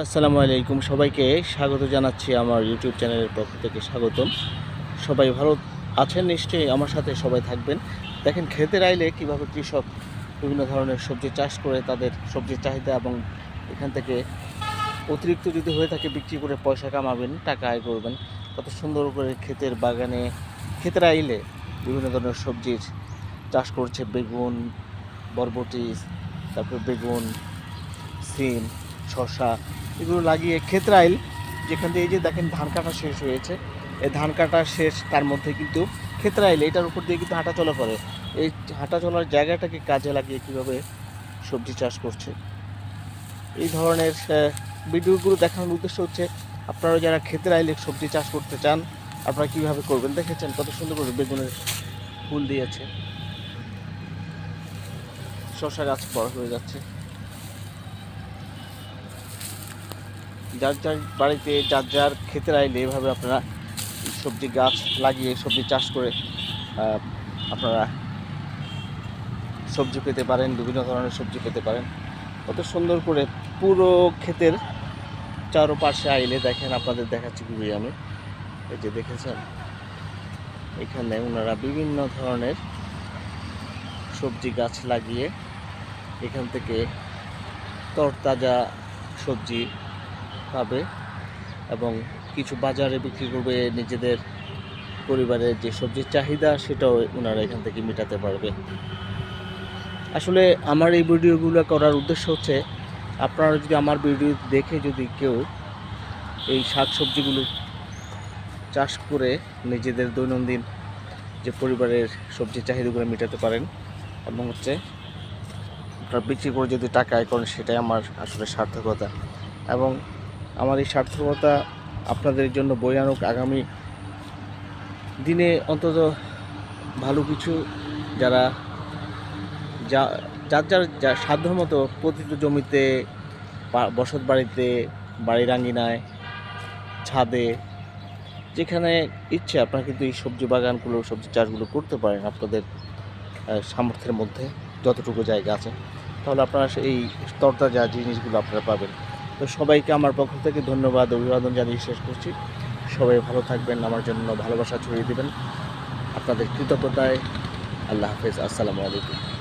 আসসালামু আলাইকুম, সবাইকে স্বাগত জানাচ্ছি আমার ইউটিউব চ্যানেলের পক্ষ থেকে স্বাগতম। সবাই ভালো আছেন নিশ্চয়ই, আমার সাথে সবাই থাকবেন। দেখেন ক্ষেতের আইলে কীভাবে কৃষক বিভিন্ন ধরনের সবজি চাষ করে তাদের সবজির চাহিদা এবং এখান থেকে অতিরিক্ত যদি হয়ে থাকে বিক্রি করে পয়সা কামাবেন, টাকা আয় করবেন। কত সুন্দর করে ক্ষেতের বাগানে ক্ষেতের আইলে বিভিন্ন ধরনের সবজির চাষ করছে। বেগুন, বরবটি, তারপর বেগুন, সিম, শসা এগুলো লাগিয়ে ক্ষেতের আইল যেখান থেকে এই যে দেখেন ধান কাটা শেষ হয়েছে, এই ধান কাটা শেষ তার মধ্যে কিন্তু ক্ষেতের আইল এটার উপর দিয়ে কিন্তু হাঁটাচলা করে। এই হাঁটাচলার জায়গাটাকে কাজে লাগিয়ে কীভাবে সবজি চাষ করছে, এই ধরনের ভিডিওগুলো দেখানোর উদ্দেশ্য হচ্ছে আপনারা যারা ক্ষেতের আইলে সবজি চাষ করতে চান আপনারা কীভাবে করবেন। দেখেছেন কত সুন্দর করে বেগুনের ফুল দিয়েছে, শসা গাছ বড় হয়ে যাচ্ছে। যার যার বাড়িতে যার যার ক্ষেতের আইলে এভাবে আপনারা সবজি গাছ লাগিয়ে সবজি চাষ করে আপনারা সবজি পেতে পারেন, বিভিন্ন ধরনের সবজি পেতে পারেন। কত সুন্দর করে পুরো ক্ষেতের চারপাশে আইলে দেখেন, আপনাদের দেখাচ্ছি খুবই আমি। এই যে দেখেছেন এখানে ওনারা বিভিন্ন ধরনের সবজি গাছ লাগিয়ে এখান থেকে তরতাজা সবজি পাবে এবং কিছু বাজারে বিক্রি করবে। নিজেদের পরিবারের যে সবজির চাহিদা সেটাও ওনারা এখান থেকে মেটাতে পারবে। আসলে আমার এই ভিডিওগুলো করার উদ্দেশ্য হচ্ছে আপনারা যদি আমার ভিডিও দেখে যদি কেউ এই শাকসবজিগুলো চাষ করে নিজেদের দৈনন্দিন যে পরিবারের সবজির চাহিদাগুলো মেটাতে পারেন এবং আপনারা বিক্রি করে যদি টাকা আয় করেন, সেটাই আমার আসলে সার্থকতা। এবং আমার এই সার্থকতা আপনাদের জন্য বয়ে আনুক আগামী দিনে অন্তত ভালো কিছু। যারা যার যার সাধ্য মতো প্রতিটি জমিতে, বসত বাড়িতে, বাড়ির আঙ্গিনায়, ছাদে, যেখানে ইচ্ছে আপনারা কিন্তু এই সবজি বাগানগুলো, সবজি চাষগুলো করতে পারেন আপনাদের সামর্থ্যের মধ্যে যতটুকু জায়গা আছে। তাহলে আপনারা এই তরতাজা জিনিসগুলো আপনারা পাবেন। তো সবাইকে আমার পক্ষ থেকে ধন্যবাদ, অভিবাদন জানিয়ে শেষ করছি। সবাই ভালো থাকবেন, আমার জন্য ভালোবাসা ছড়িয়ে দেবেন। আপনাদের কৃতজ্ঞতায়। আল্লাহ হাফেজ, আসসালামু আলাইকুম।